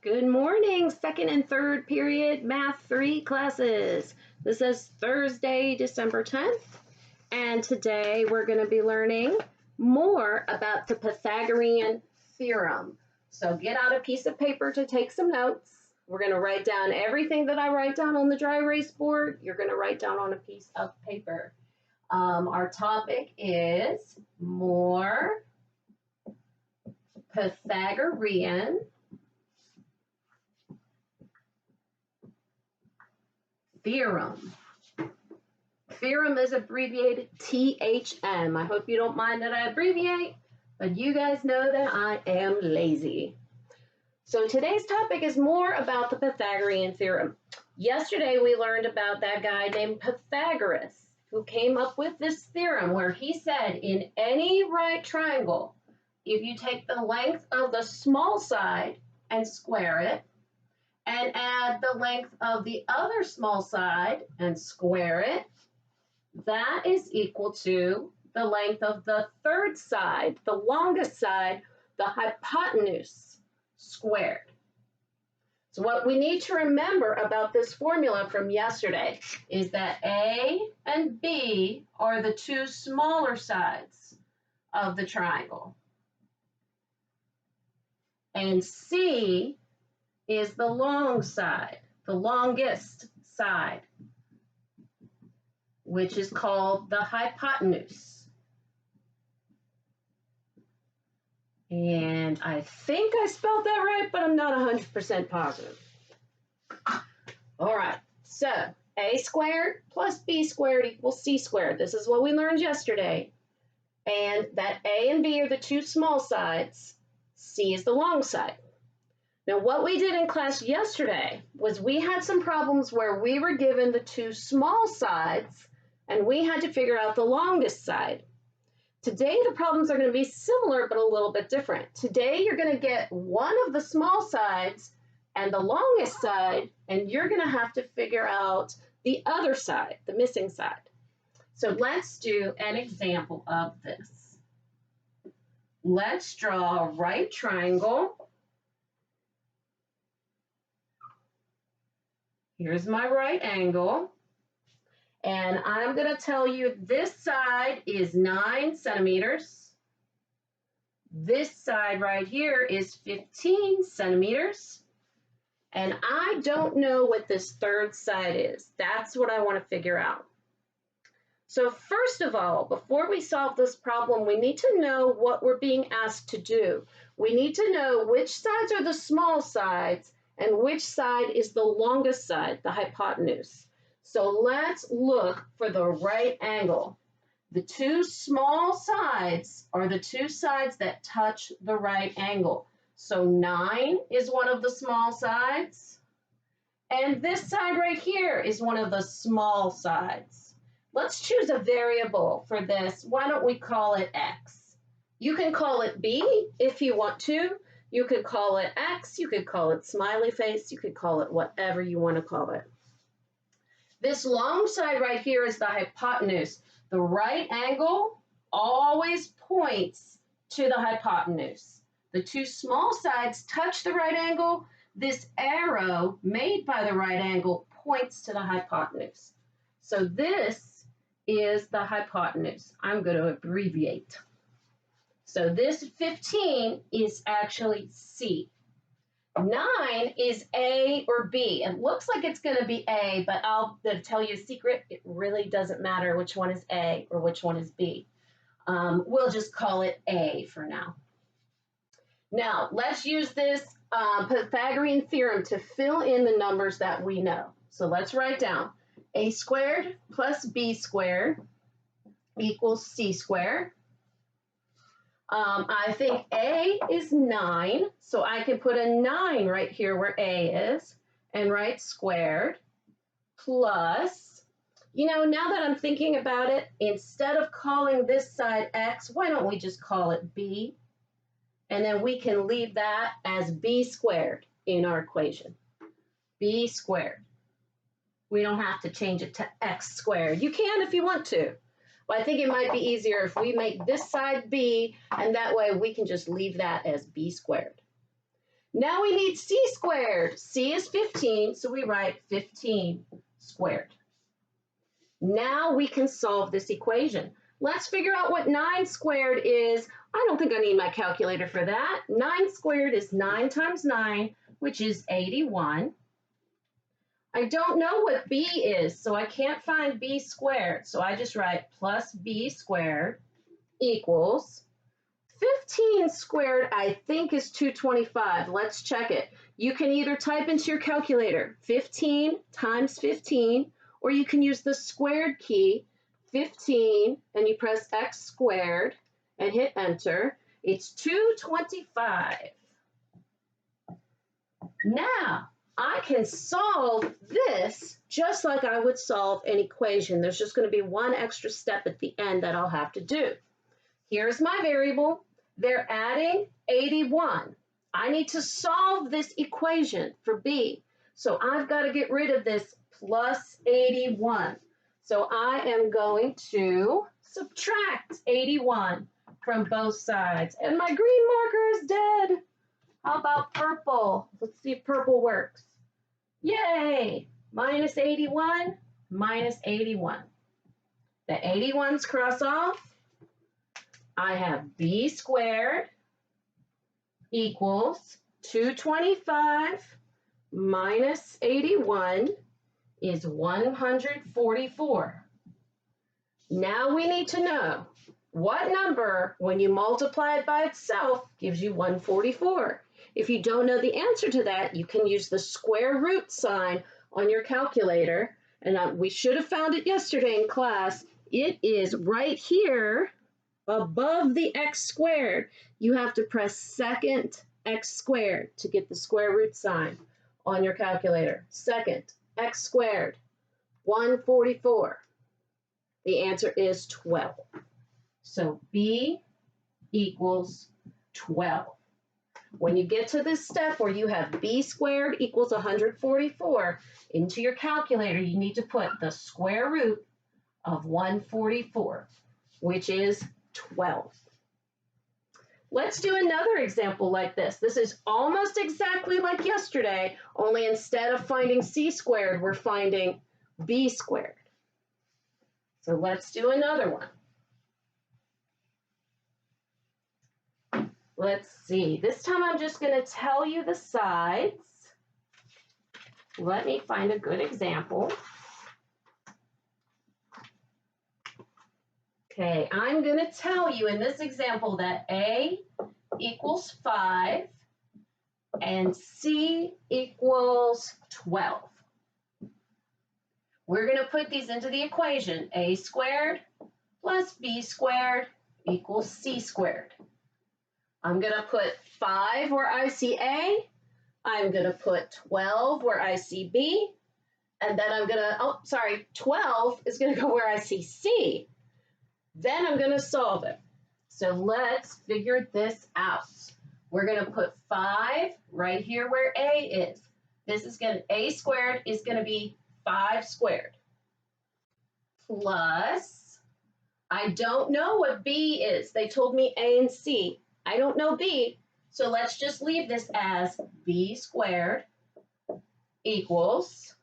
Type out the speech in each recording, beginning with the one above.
Good morning, second and third period Math 3 classes. This is Thursday, December 10th, and today we're going to be learning more about the Pythagorean theorem. So get out a piece of paper to take some notes. We're going to write down everything that I write down on the dry erase board. You're going to write down on a piece of paper. Our topic is more Pythagorean theorem. Theorem is abbreviated THM. I hope you don't mind that I abbreviate, but you guys know that I am lazy. So today's topic is more about the Pythagorean theorem. Yesterday we learned about that guy named Pythagoras who came up with this theorem where he said in any right triangle, if you take the length of the small side and square it, and add the length of the other small side and square it, that is equal to the length of the third side, the longest side, the hypotenuse, squared. So what we need to remember about this formula from yesterday is that A and B are the two smaller sides of the triangle, and C is the long side, the longest side, which is called the hypotenuse. And I think I spelled that right, but I'm not 100% positive. All right, so A squared plus B squared equals C squared. This is what we learned yesterday. And that A and B are the two small sides, C is the long side. Now, what we did in class yesterday was we had some problems where we were given the two small sides and we had to figure out the longest side. Today, the problems are going to be similar but a little bit different. Today, you're going to get one of the small sides and the longest side, and you're going to have to figure out the other side, the missing side. So let's do an example of this. Let's draw a right triangle. Here's my right angle, and I'm going to tell you this side is 9 centimeters. This side right here is 15 centimeters, and I don't know what this third side is. That's what I want to figure out. So first of all, before we solve this problem, we need to know what we're being asked to do. We need to know which sides are the small sides and which side is the longest side, the hypotenuse. So let's look for the right angle. The two small sides are the two sides that touch the right angle. So 9 is one of the small sides, and this side right here is one of the small sides. Let's choose a variable for this. Why don't we call it X? You can call it B if you want to. You could call it X, you could call it smiley face, you could call it whatever you want to call it. This long side right here is the hypotenuse. The right angle always points to the hypotenuse. The two small sides touch the right angle. This arrow made by the right angle points to the hypotenuse. So this is the hypotenuse. I'm going to abbreviate. So this 15 is actually C. 9 is A or B. It looks like it's going to be A, but I'll tell you a secret. It really doesn't matter which one is A or which one is B. We'll just call it A for now. Now, let's use this Pythagorean theorem to fill in the numbers that we know. So let's write down A squared plus B squared equals C squared. I think A is 9, so I can put a 9 right here where A is and write squared plus, now that I'm thinking about it, instead of calling this side X, why don't we just call it B? And then we can leave that as B squared in our equation. B squared. We don't have to change it to X squared. You can if you want to. But I think it might be easier if we make this side B, and that way we can just leave that as B squared. Now we need c squared. C is 15, so we write 15 squared. Now we can solve this equation. Let's figure out what 9 squared is. I don't think I need my calculator for that. 9 squared is 9 times 9, which is 81. I don't know what b is, so I can't find b squared. So I just write plus b squared equals 15 squared, I think, is 225. Let's check it. You can either type into your calculator 15 times 15, or you can use the squared key, 15, and you press x squared and hit enter. It's 225. Now, I can solve this just like I would solve an equation. There's just going to be one extra step at the end that I'll have to do. Here's my variable. They're adding 81. I need to solve this equation for b. So I've got to get rid of this plus 81. So I am going to subtract 81 from both sides. And my green marker is dead. How about purple? Let's see if purple works. Yay! Minus 81, minus 81. The 81s cross off. I have b squared equals 225 minus 81 is 144. Now we need to know what number, when you multiply it by itself, gives you 144. If you don't know the answer to that, you can use the square root sign on your calculator. And we should have found it yesterday in class. It is right here above the x squared. You have to press second x squared to get the square root sign on your calculator. Second x squared, 144. The answer is 12. So b equals 12. When you get to this step where you have b squared equals 144, into your calculator you need to put the square root of 144, which is 12. Let's do another example like this. This is almost exactly like yesterday, only instead of finding c squared, we're finding b squared. So let's do another one. Let's see. This time I'm just going to tell you the sides. Let me find a good example. Okay, I'm going to tell you in this example that a equals 5 and c equals 12. We're going to put these into the equation. A squared plus b squared equals c squared. I'm going to put 5 where I see A. I'm going to put 12 where I see B. And then I'm going to, 12 is going to go where I see C. Then I'm going to solve it. So let's figure this out. We're going to put 5 right here where A is. This is going to, A squared is going to be 5 squared. Plus, I don't know what B is. They told me A and C. I don't know b, so let's just leave this as b squared equals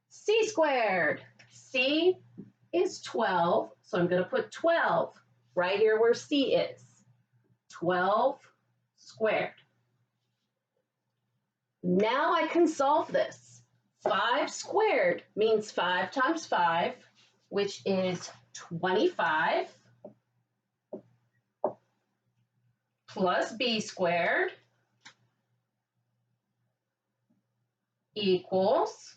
c squared. C is 12, so I'm going to put 12 right here where c is. 12 squared. Now I can solve this. 5 squared means 5 times 5, which is 25. Plus b squared equals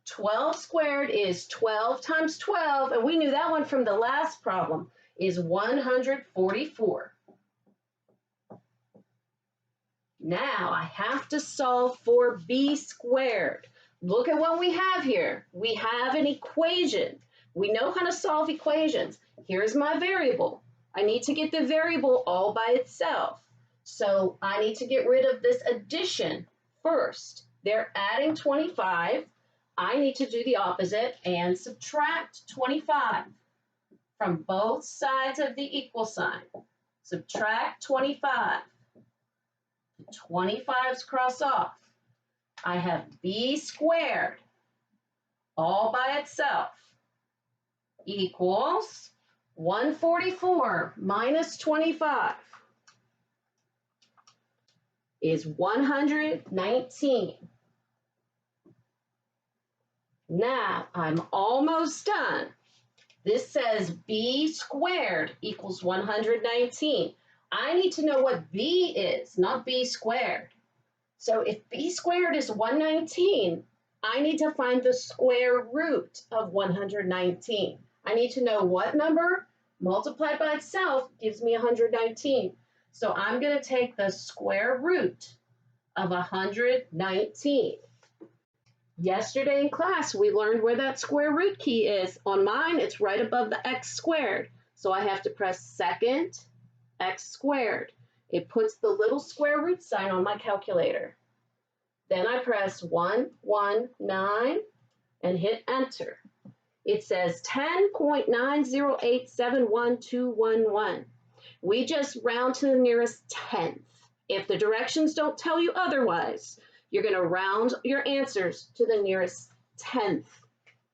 12 squared is 12 times 12, and we knew that one from the last problem, is 144. Now I have to solve for b squared. Look at what we have here. We have an equation. We know how to solve equations. Here's my variable. I need to get the variable all by itself. So I need to get rid of this addition first. They're adding 25. I need to do the opposite and subtract 25 from both sides of the equal sign. Subtract 25. The 25's cross off. I have b squared all by itself equals 144 minus 25 is 119. Now I'm almost done. This says b squared equals 119. I need to know what b is, not b squared. So if b squared is 119, I need to find the square root of 119. I need to know what number multiplied by itself gives me 119. So I'm going to take the square root of 119. Yesterday in class, we learned where that square root key is. On mine, it's right above the x squared. So I have to press second x squared. It puts the little square root sign on my calculator. Then I press 119 and hit enter. It says 10.9087111. We just round to the nearest tenth. If the directions don't tell you otherwise, you're going to round your answers to the nearest tenth.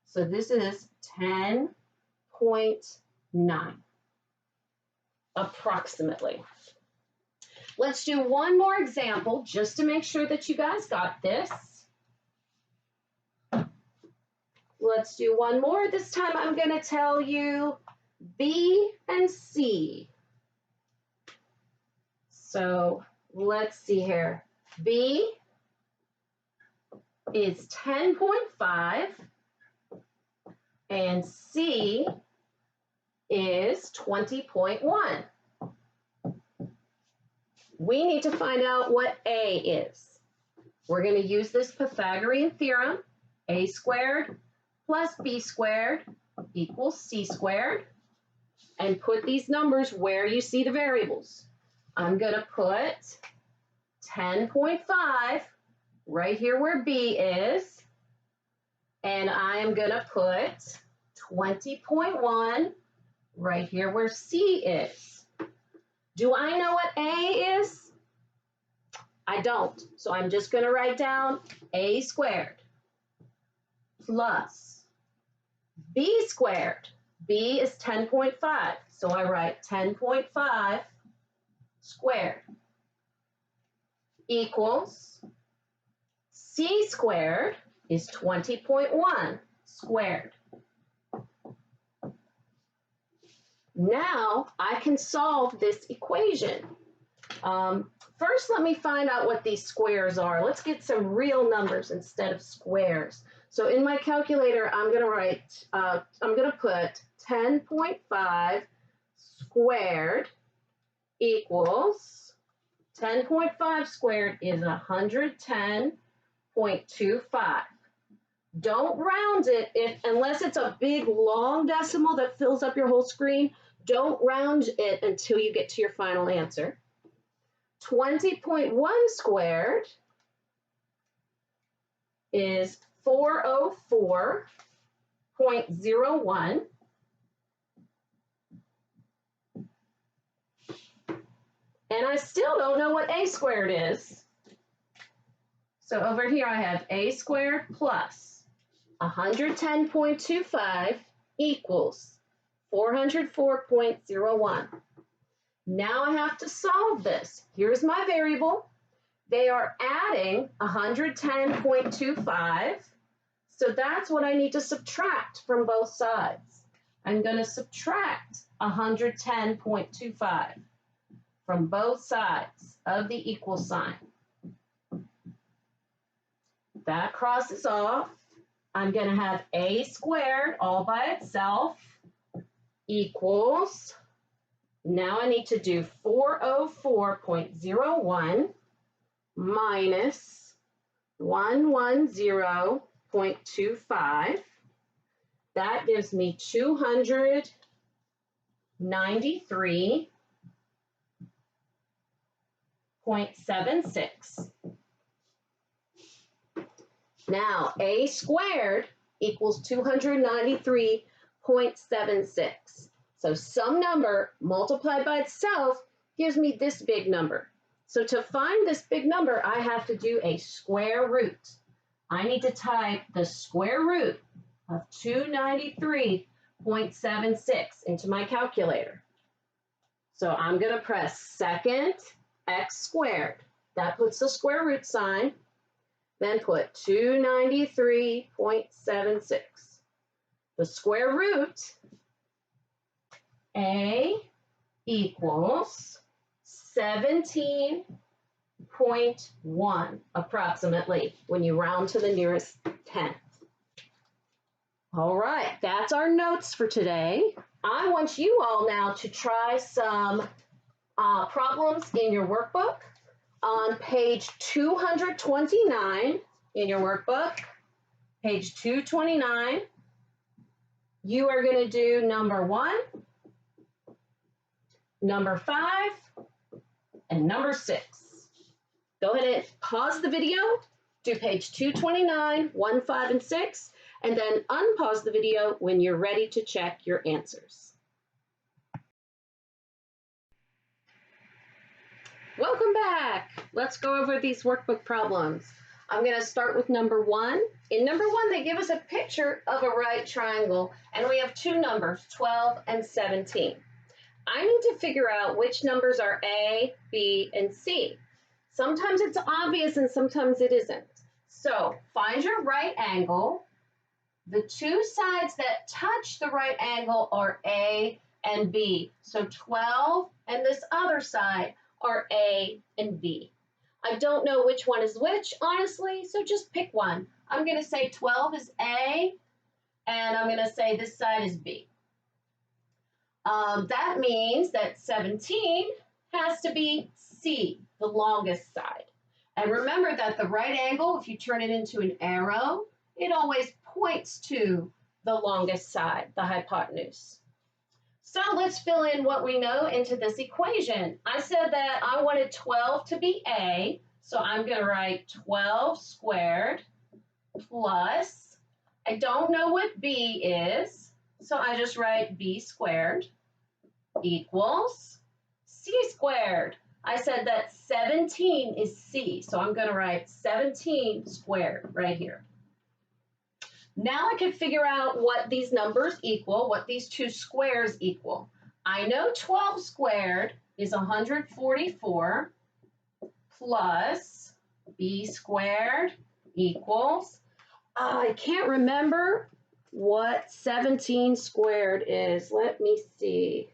So this is 10.9, approximately. Let's do one more example just to make sure that you guys got this. Let's do one more. This time I'm going to tell you B and C. So let's see here. B is 10.5 and C is 20.1. We need to find out what A is. We're going to use this Pythagorean theorem. A squared plus B squared equals C squared. And put these numbers where you see the variables. I'm going to put 10.5 right here where B is. And I am going to put 20.1 right here where C is. Do I know what A is? I don't. So I'm just going to write down A squared plus B squared. B is 10.5. So I write 10.5 squared equals C squared is 20.1 squared. Now I can solve this equation. First, let me find out what these squares are. Let's get some real numbers instead of squares. So in my calculator, I'm going to put 10.5 squared equals 10.5 squared is 110.25. Don't round it unless it's a big long decimal that fills up your whole screen. Don't round it until you get to your final answer. 20.1 squared is 404.01. And I still don't know what A squared is. So over here I have A squared plus 110.25 equals 404.01. Now I have to solve this. Here's my variable. They are adding 110.25. So that's what I need to subtract from both sides. I'm going to subtract 110.25 from both sides of the equal sign. That crosses off. I'm going to have A squared all by itself equals, now I need to do 404.01 minus 110.25. That gives me 293.76. Now, A squared equals 293.76. So some number multiplied by itself gives me this big number. So to find this big number, I have to do a square root. I need to type the square root of 293.76 into my calculator. So I'm going to press second x squared. That puts the square root sign. Then put 293.76. The square root, a equals 17.1 approximately when you round to the nearest tenth. All right, that's our notes for today. I want you all now to try some problems in your workbook. On page 229 in your workbook, page 229, you are going to do number 1, number 5, and number 6. Go ahead and pause the video, do page 229, 1, 5, and 6, and then unpause the video when you're ready to check your answers. Welcome back. Let's go over these workbook problems. I'm going to start with number 1. In number 1, they give us a picture of a right triangle, and we have two numbers, 12 and 17. I need to figure out which numbers are A, B, and C. Sometimes it's obvious and sometimes it isn't. So find your right angle. The two sides that touch the right angle are A and B. So 12 and this other side are A and B. I don't know which one is which, honestly, so just pick one. I'm going to say 12 is A, and I'm going to say this side is B. That means that 17 has to be C, the longest side. And remember that the right angle, if you turn it into an arrow, it always points to the longest side, the hypotenuse. So let's fill in what we know into this equation. I said that I wanted 12 to be A, so I'm going to write 12 squared plus, I don't know what B is, so I just write B squared equals C squared. I said that 17 is C, so I'm going to write 17 squared right here. Now I can figure out what these numbers equal, what these two squares equal. I know 12 squared is 144 plus B squared equals, I can't remember what 17 squared is. Let me see.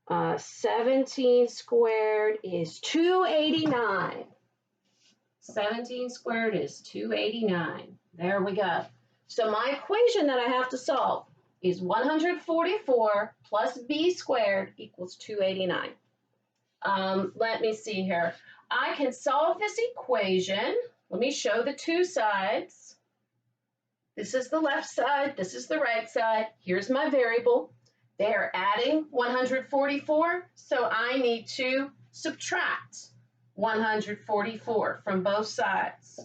17 squared is 289. 17 squared is 289. There we go. So my equation that I have to solve is 144 plus B squared equals 289. Let me see here. I can solve this equation. Let me show the two sides. This is the left side. This is the right side. Here's my variable. They are adding 144, so I need to subtract 144 from both sides.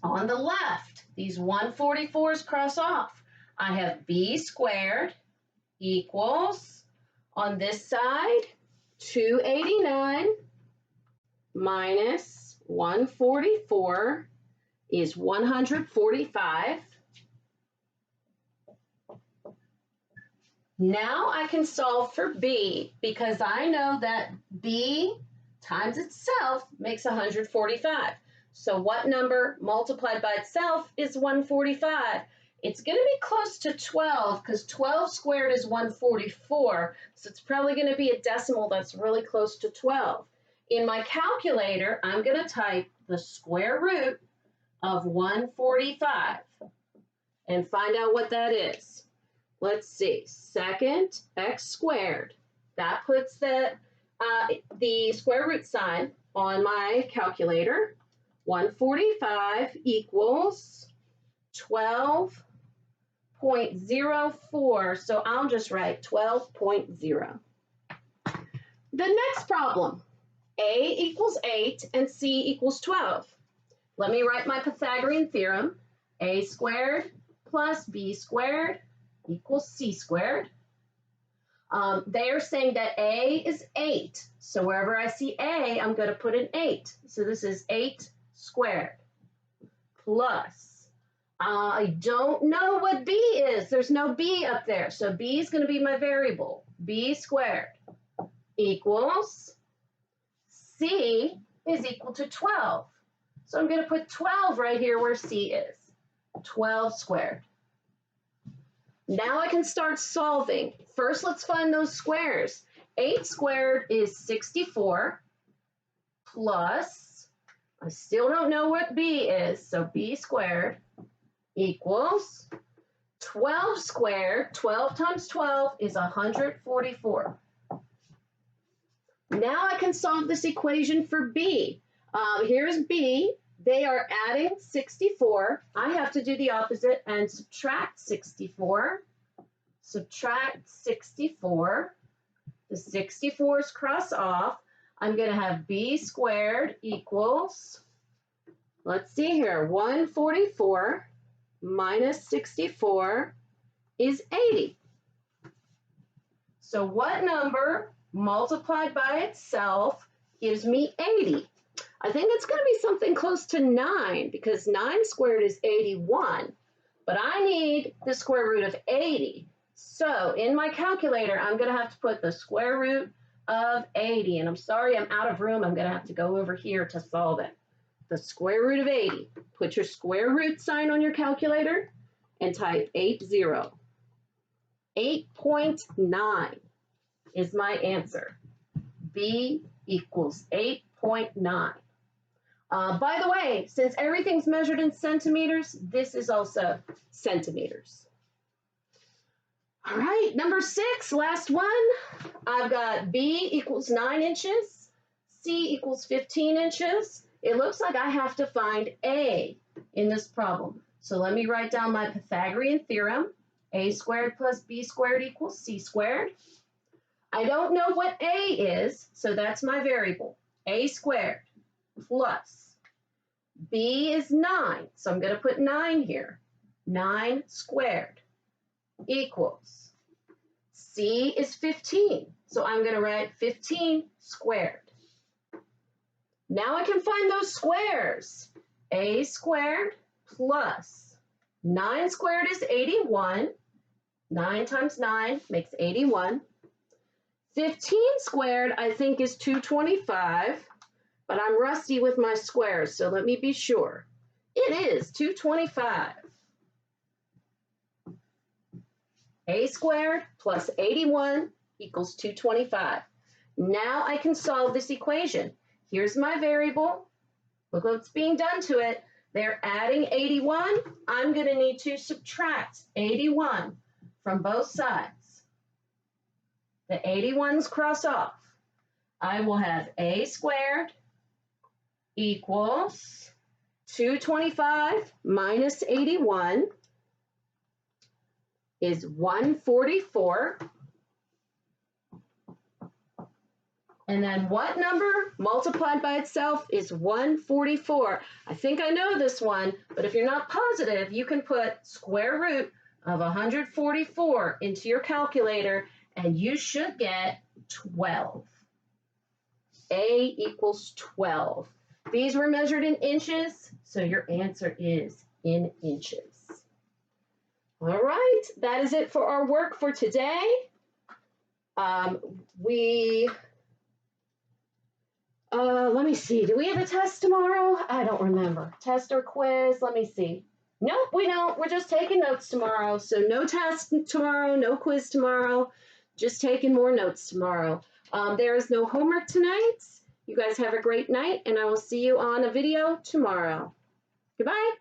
On the left, these 144s cross off. I have B squared equals, on this side, 289 minus 144 is 145. Now I can solve for B because I know that B times itself makes 145. So what number multiplied by itself is 145? It's going to be close to 12 because 12 squared is 144. So it's probably going to be a decimal that's really close to 12. In my calculator, I'm going to type the square root of 145 and find out what that is. Let's see, second x squared. That puts the square root sign on my calculator. 145 equals 12.04, so I'll just write 12.0. The next problem, A equals 8 and C equals 12. Let me write my Pythagorean theorem. A squared plus B squared equals C squared. They are saying that A is 8. So wherever I see A, I'm going to put an 8. So this is 8 squared plus, I don't know what B is. There's no B up there. So B is going to be my variable. B squared equals, C is equal to 12. So I'm going to put 12 right here where C is. 12 squared. Now I can start solving. First, let's find those squares. 8 squared is 64 plus, I still don't know what B is, so B squared equals 12 squared. 12 times 12 is 144. Now I can solve this equation for B. Here's B. They are adding 64. I have to do the opposite and subtract 64. Subtract 64. The 64s cross off. I'm going to have B squared equals, let's see here, 144 minus 64 is 80. So what number multiplied by itself gives me 80? I think it's going to be something close to 9 because 9 squared is 81, but I need the square root of 80. So in my calculator, I'm going to have to put the square root of 80, and I'm sorry I'm out of room. I'm going to have to go over here to solve it. The square root of 80. Put your square root sign on your calculator and type 80. 8.9 is my answer. B equals 8.9. By the way, since everything's measured in centimeters, this is also centimeters. All right, number 6, last one. I've got B equals 9 inches, C equals 15 inches. It looks like I have to find A in this problem. So let me write down my Pythagorean theorem. A squared plus B squared equals C squared. I don't know what A is, so that's my variable. A squared plus B is 9, so I'm going to put 9 here. 9 squared equals C is 15, so I'm going to write 15 squared. Now I can find those squares. A squared plus 9 squared is 81. 9 times 9 makes 81. 15 squared, I think, is 225, but I'm rusty with my squares, so let me be sure. It is 225. A squared plus 81 equals 225. Now I can solve this equation. Here's my variable. Look what's being done to it. They're adding 81. I'm going to need to subtract 81 from both sides. The 81s cross off. I will have A squared equals 225 minus 81 is 144. And then what number multiplied by itself is 144? I think I know this one, but if you're not positive, you can put square root of 144 into your calculator, and you should get 12. A equals 12. These were measured in inches, so your answer is in inches. All right, that is it for our work for today. Let me see. Do we have a test tomorrow? I don't remember. Test or quiz? Let me see. Nope, we don't. We're just taking notes tomorrow. So no test tomorrow, no quiz tomorrow. Just taking more notes tomorrow. There is no homework tonight. You guys have a great night, and I will see you on a video tomorrow. Goodbye.